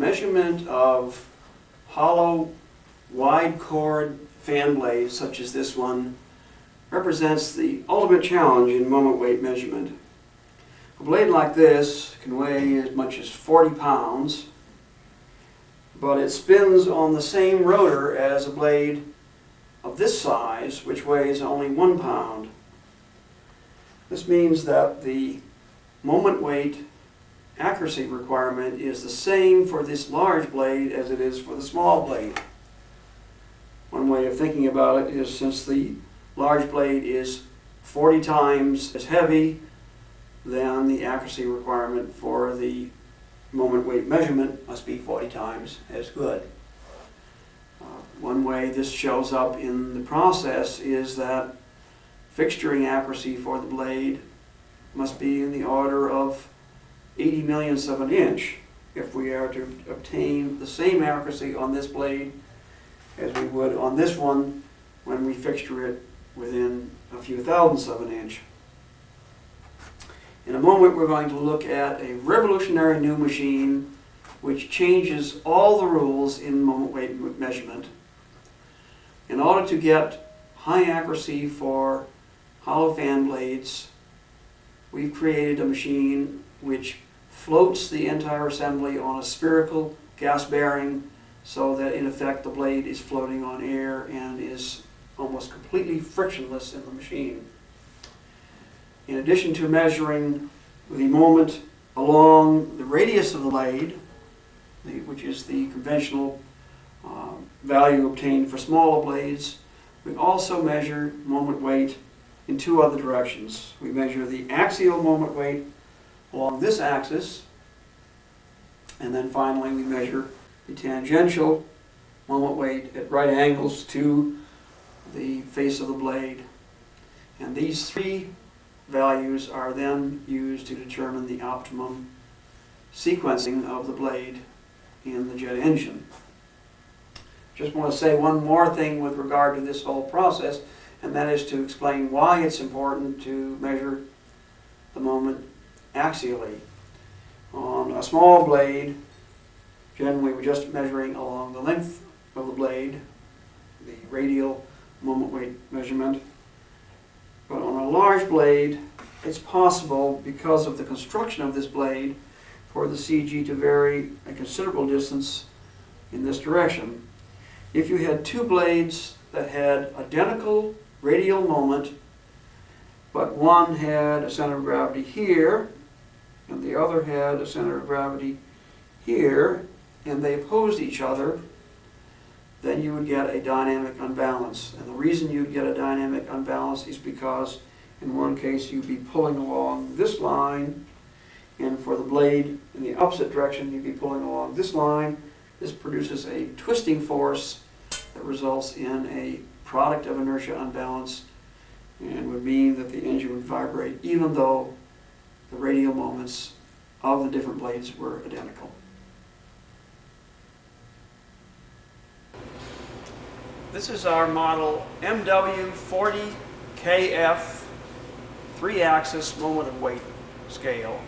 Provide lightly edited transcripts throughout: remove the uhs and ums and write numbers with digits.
measurement of hollow, wide chord fan blades, such as this one, represents the ultimate challenge in moment weight measurement. A blade like this can weigh as much as 40 pounds, but it spins on the same rotor as a blade of this size, which weighs only 1 pound. This means that the moment weight accuracy requirement is the same for this large blade as it is for the small blade. One way of thinking about it is, since the large blade is 40 times as heavy, then the accuracy requirement for the moment weight measurement must be 40 times as good. One way this shows up in the process is that fixturing accuracy for the blade must be in the order of 80 millionths of an inch if we are to obtain the same accuracy on this blade as we would on this one when we fixture it within a few thousandths of an inch. In a moment, we're going to look at a revolutionary new machine which changes all the rules in moment weight measurement. In order to get high accuracy for hollow fan blades, we've created a machine which floats the entire assembly on a spherical gas bearing, so that in effect the blade is floating on air and is almost completely frictionless in the machine. In addition to measuring the moment along the radius of the blade, which is the conventional value obtained for smaller blades, we also measure moment weight in two other directions. We measure the axial moment weight along this axis, and then finally we measure the tangential moment weight at right angles to the face of the blade. And these three values are then used to determine the optimum sequencing of the blade in the jet engine. Just want to say one more thing with regard to this whole process, and that is to explain why it's important to measure the moment axially. On a small blade, generally we're just measuring along the length of the blade, the radial moment weight measurement. But on a large blade, it's possible, because of the construction of this blade, for the CG to vary a considerable distance in this direction. If you had two blades that had identical radial moment, but one had a center of gravity here, and the other had a center of gravity here, and they opposed each other, then you would get a dynamic unbalance. And the reason you'd get a dynamic unbalance is because in one case you'd be pulling along this line, and for the blade in the opposite direction you'd be pulling along this line. This produces a twisting force that results in a product of inertia unbalance, and would mean that the engine would vibrate even though the radial moments of the different blades were identical. This is our model mw40 KF 3-axis moment of weight scale.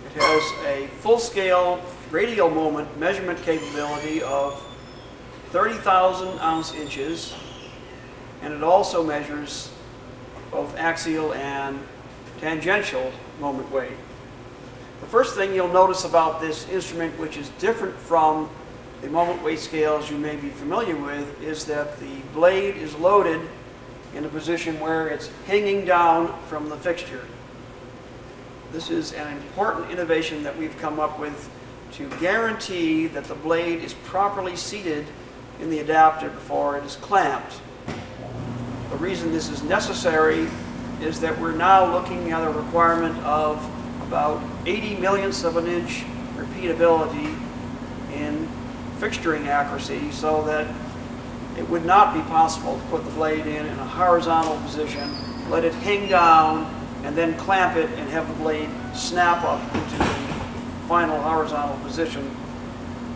It has a full-scale radial moment measurement capability of 30,000 ounce inches, and it also measures both axial and tangential moment weight. The first thing you'll notice about this instrument, which is different from the moment weight scales you may be familiar with, is that the blade is loaded in a position where it's hanging down from the fixture. This is an important innovation that we've come up with to guarantee that the blade is properly seated in the adapter before it is clamped. The reason this is necessary is that we're now looking at a requirement of about 80 millionths of an inch repeatability in fixturing accuracy, so that it would not be possible to put the blade in a horizontal position, let it hang down, and then clamp it and have the blade snap up into the final horizontal position.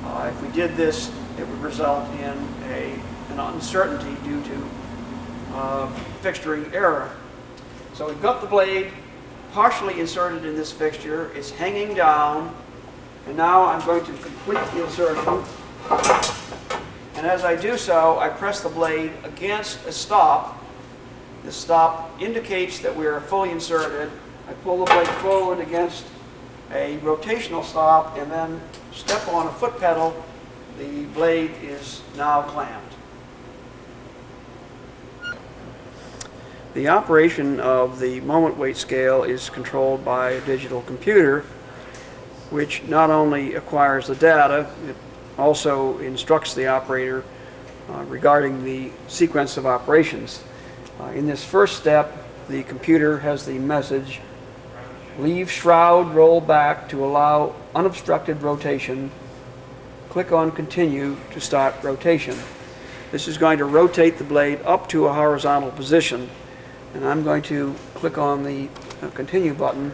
If we did this, it would result in an uncertainty due to fixturing error. So we've got the blade partially inserted in this fixture. It's hanging down, And now I'm going to complete the insertion. And as I do so, I press the blade against a stop. This stop indicates that we are fully inserted. I pull the blade forward against a rotational stop and then step on a foot pedal. The blade is now clamped. The operation of the moment weight scale is controlled by a digital computer, which not only acquires the data, it also instructs the operator regarding the sequence of operations. In this first step, the computer has the message, leave shroud roll back to allow unobstructed rotation. Click on continue to start rotation. This is going to rotate the blade up to a horizontal position, and I'm going to click on the continue button,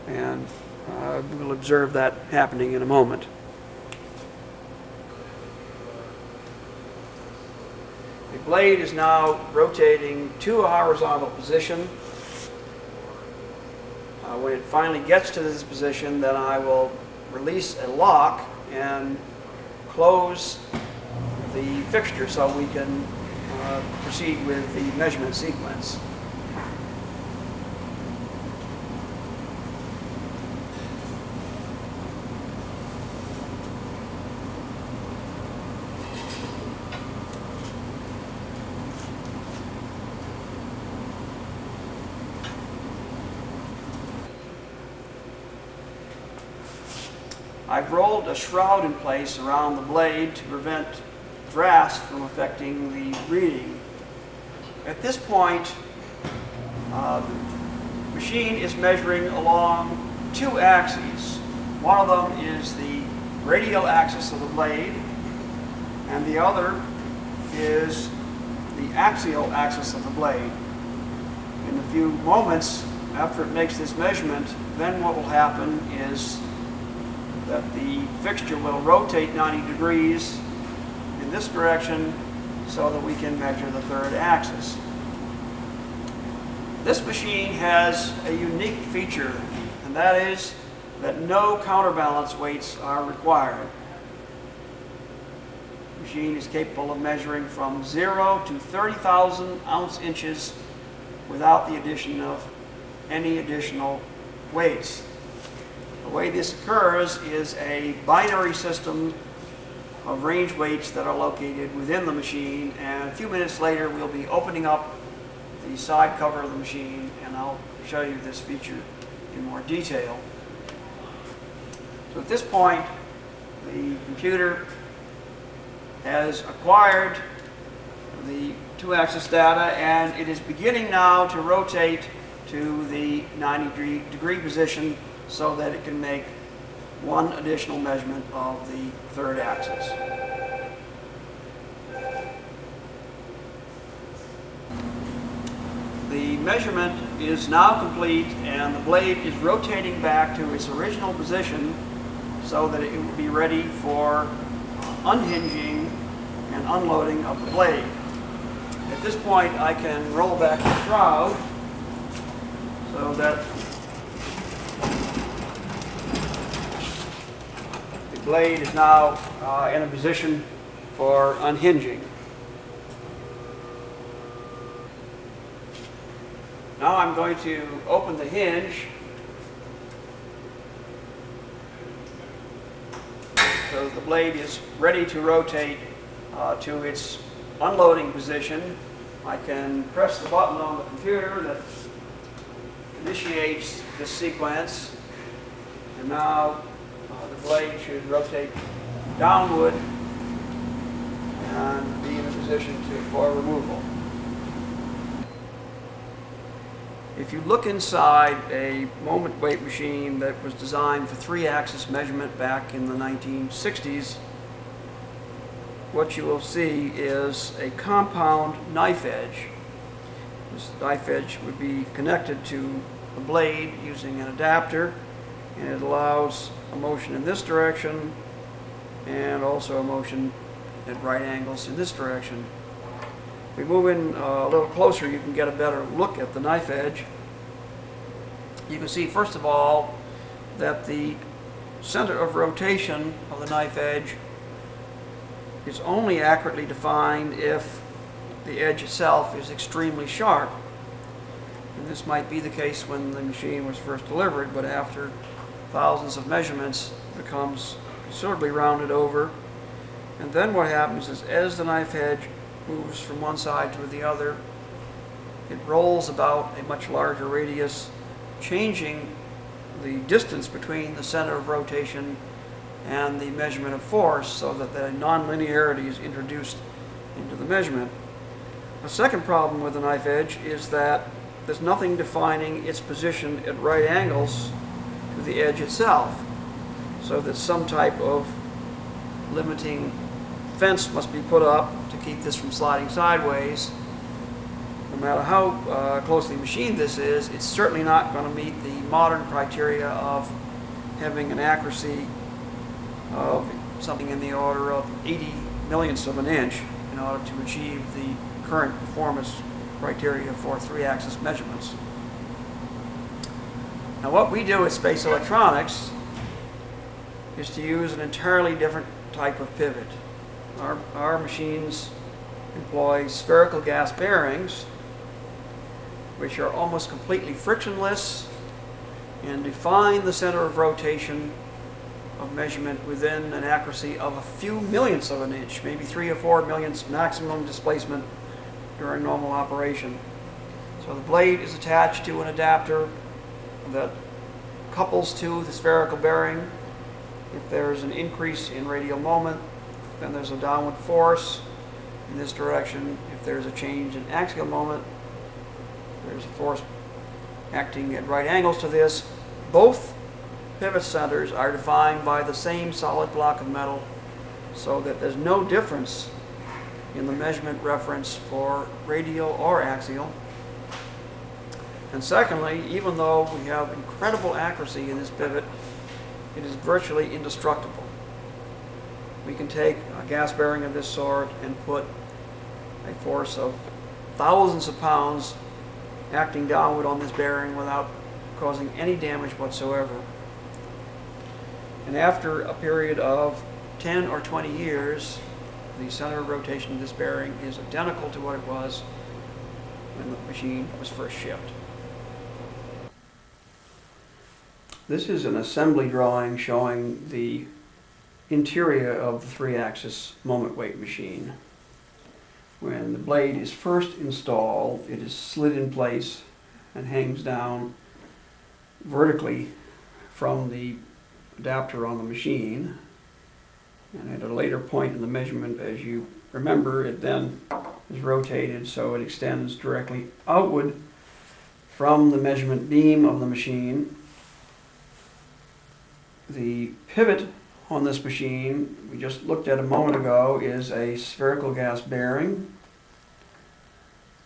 and we'll observe that happening in a moment. The blade is now rotating to a horizontal position. When it finally gets to this position, then I will release a lock and close the fixture so we can proceed with the measurement sequence. I've rolled a shroud in place around the blade to prevent drafts from affecting the reading. At this point, the machine is measuring along two axes. One of them is the radial axis of the blade, and the other is the axial axis of the blade. In a few moments after it makes this measurement, then what will happen is that the fixture will rotate 90 degrees in this direction so that we can measure the third axis. This machine has a unique feature, and that is that no counterbalance weights are required. The machine is capable of measuring from 0 to 30,000 ounce inches without the addition of any additional weights. The way this occurs is a binary system of range weights that are located within the machine, and a few minutes later we'll be opening up the side cover of the machine, and I'll show you this feature in more detail. So at this point, the computer has acquired the two-axis data, and it is beginning now to rotate to the 90-degree position so that it can make one additional measurement of the third axis. The measurement is now complete, and the blade is rotating back to its original position so that it will be ready for unhinging and unloading of the blade. At this point, I can roll back the shroud so that the blade is now in a position for unhinging. Now I'm going to open the hinge so the blade is ready to rotate to its unloading position. I can press the button on the computer that initiates this sequence, and now the blade should rotate downward and be in a position for removal. If you look inside a moment weight machine that was designed for three-axis measurement back in the 1960s, what you will see is a compound knife edge. This knife edge would be connected to the blade using an adapter, and it allows a motion in this direction and also a motion at right angles in this direction. If we move in a little closer, you can get a better look at the knife edge. You can see, first of all, that the center of rotation of the knife edge is only accurately defined if the edge itself is extremely sharp. And this might be the case when the machine was first delivered, but after thousands of measurements it becomes considerably rounded over. And then what happens is, as the knife edge moves from one side to the other, it rolls about a much larger radius, changing the distance between the center of rotation and the measurement of force, so that the nonlinearity is introduced into the measurement. The second problem with the knife edge is that there's nothing defining its position at right angles to the edge itself, so that some type of limiting fence must be put up to keep this from sliding sideways. No matter how closely machined this is, it's certainly not going to meet the modern criteria of having an accuracy of something in the order of 80 millionths of an inch in order to achieve the current performance criteria for 3-axis measurements. Now, what we do at Space Electronics is to use an entirely different type of pivot. Our machines employ spherical gas bearings, which are almost completely frictionless and define the center of rotation of measurement within an accuracy of a few millionths of an inch, maybe 3 or 4 millionths maximum displacement during normal operation. So the blade is attached to an adapter that couples to the spherical bearing. If there's an increase in radial moment, then there's a downward force in this direction. If there's a change in axial moment, there's a force acting at right angles to this. Both pivot centers are defined by the same solid block of metal, so that there's no difference in the measurement reference for radial or axial. And secondly, even though we have incredible accuracy in this pivot, it is virtually indestructible. We can take a gas bearing of this sort and put a force of thousands of pounds acting downward on this bearing without causing any damage whatsoever. And after a period of 10 or 20 years, the center of rotation of this bearing is identical to what it was when the machine was first shipped. This is an assembly drawing showing the interior of the 3-axis moment weight machine. When the blade is first installed, it is slid in place and hangs down vertically from the adapter on the machine. And at a later point in the measurement, as you remember, it then is rotated so it extends directly outward from the measurement beam of the machine. The pivot on this machine we just looked at a moment ago is a spherical gas bearing.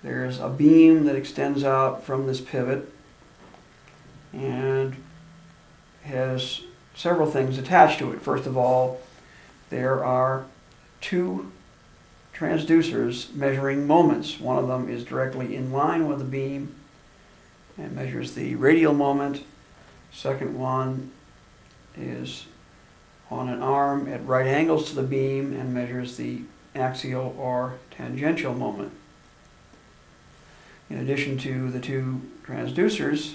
There's a beam that extends out from this pivot and has several things attached to it. First of all, there are 2 transducers measuring moments. One of them is directly in line with the beam and measures the radial moment. Second one is on an arm at right angles to the beam and measures the axial or tangential moment. In addition to the 2 transducers,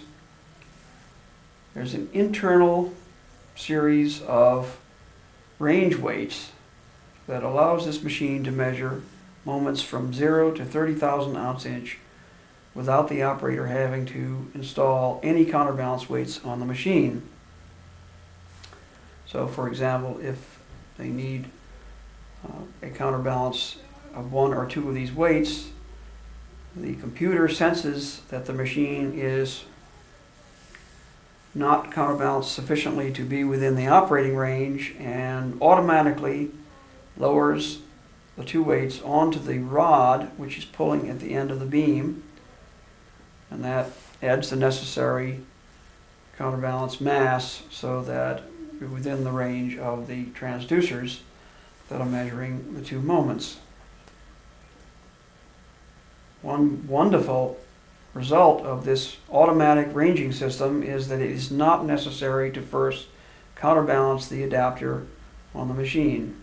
there's an internal series of range weights that allows this machine to measure moments from 0 to 30,000 ounce-inch without the operator having to install any counterbalance weights on the machine. So, for example, if they need a counterbalance of 1 or 2 of these weights, the computer senses that the machine is not counterbalanced sufficiently to be within the operating range and automatically lowers the 2 weights onto the rod which is pulling at the end of the beam, and that adds the necessary counterbalance mass so that you're within the range of the transducers that are measuring the 2 moments. One wonderful result of this automatic ranging system is that it is not necessary to first counterbalance the adapter on the machine.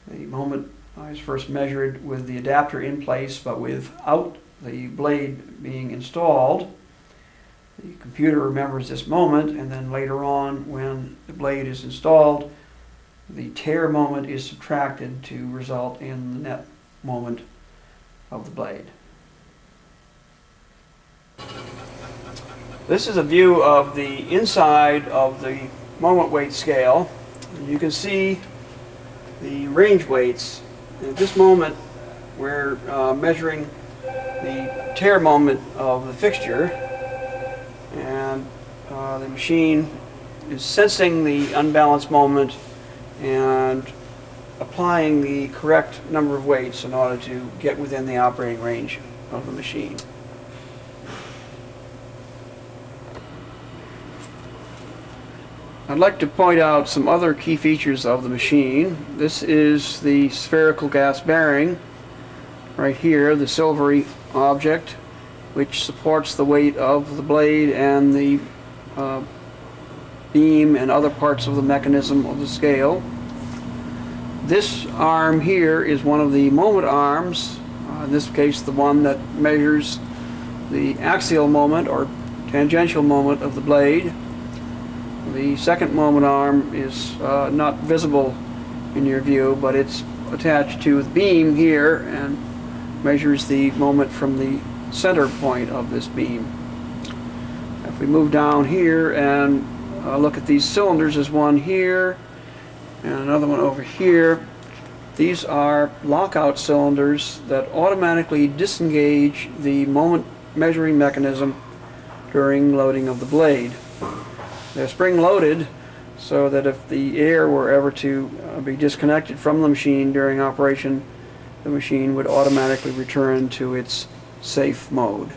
The moment is first measured with the adapter in place but without the blade being installed. The computer remembers this moment, and then later on, when the blade is installed, the tear moment is subtracted to result in the net moment of the blade. This is a view of the inside of the moment weight scale. You can see the range weights. At this moment, we're measuring the tear moment of the fixture, and the machine is sensing the unbalanced moment and applying the correct number of weights in order to get within the operating range of the machine. I'd like to point out some other key features of the machine. This is the spherical gas bearing right here, the silvery object, which supports the weight of the blade and the beam and other parts of the mechanism of the scale. This arm here is one of the moment arms, in this case the one that measures the axial moment or tangential moment of the blade. The second moment arm is not visible in your view, but it's attached to the beam here and measures the moment from the center point of this beam. If we move down here and look at these cylinders, there's one here and another one over here. These are lockout cylinders that automatically disengage the moment measuring mechanism during loading of the blade. They're spring-loaded so that if the air were ever to be disconnected from the machine during operation, the machine would automatically return to its safe mode.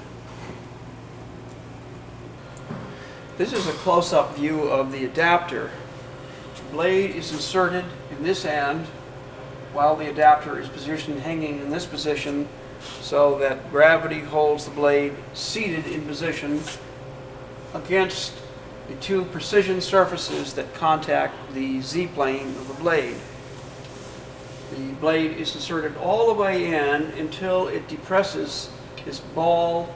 This is a close-up view of the adapter. The blade is inserted in this end while the adapter is positioned hanging in this position so that gravity holds the blade seated in position against the two precision surfaces that contact the Z-plane of the blade. The blade is inserted all the way in until it depresses this ball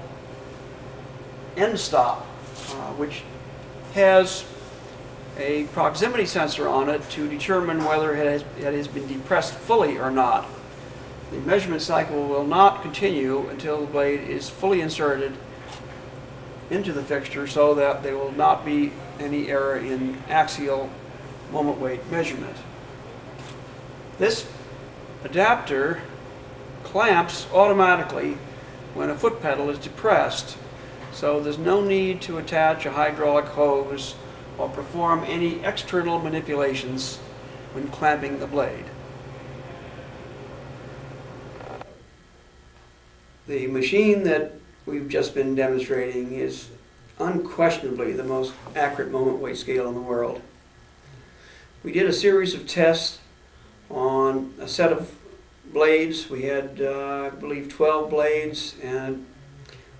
end stop, which has a proximity sensor on it to determine whether it has been depressed fully or not. The measurement cycle will not continue until the blade is fully inserted into the fixture so that there will not be any error in axial moment weight measurement. This adapter clamps automatically when a foot pedal is depressed, so there's no need to attach a hydraulic hose or perform any external manipulations when clamping the blade. The machine that we've just been demonstrating is unquestionably the most accurate moment weight scale in the world. We did a series of tests on a set of blades. We had, I believe, 12 blades, and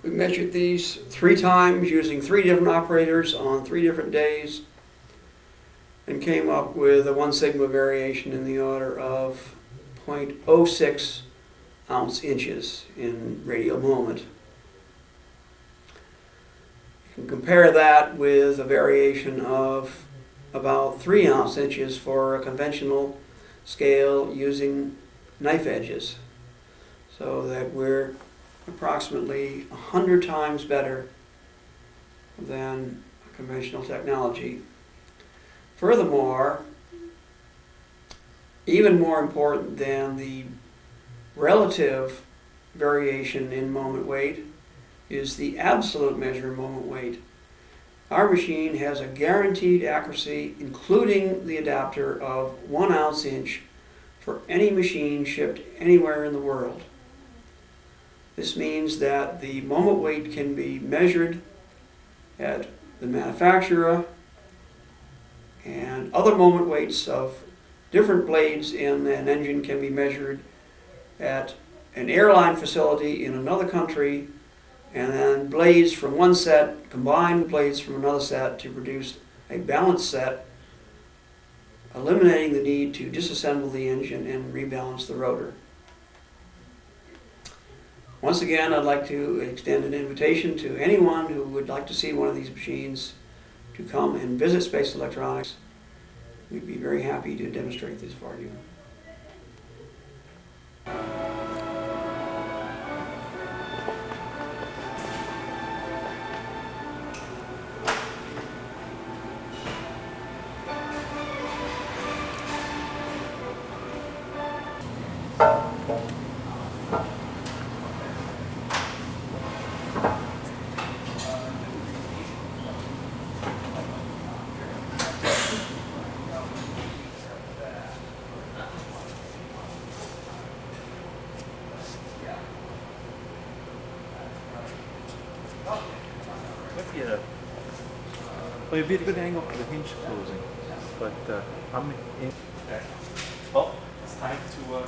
we measured these 3 times using 3 different operators on 3 different days and came up with a 1 sigma variation in the order of 0.06 ounce-inches in radial moment. You can compare that with a variation of about 3 ounce-inches for a conventional scale using knife edges, so that we're approximately 100 times better than conventional technology. Furthermore, even more important than the relative variation in moment weight is the absolute measure of moment weight. Our machine has a guaranteed accuracy, including the adapter, of 1 ounce-inch for any machine shipped anywhere in the world. This means that the moment weight can be measured at the manufacturer, and other moment weights of different blades in an engine can be measured at an airline facility in another country, and then blades from one set combined with blades from another set to produce a balanced set eliminating the need to disassemble the engine and rebalance the rotor. Once again, I'd like to extend an invitation to anyone who would like to see one of these machines to come and visit Space Electronics. We'd be very happy to demonstrate this for you. Yeah. Well, it'd be a good angle for the hinge closing, but I'm in. Well, it's time to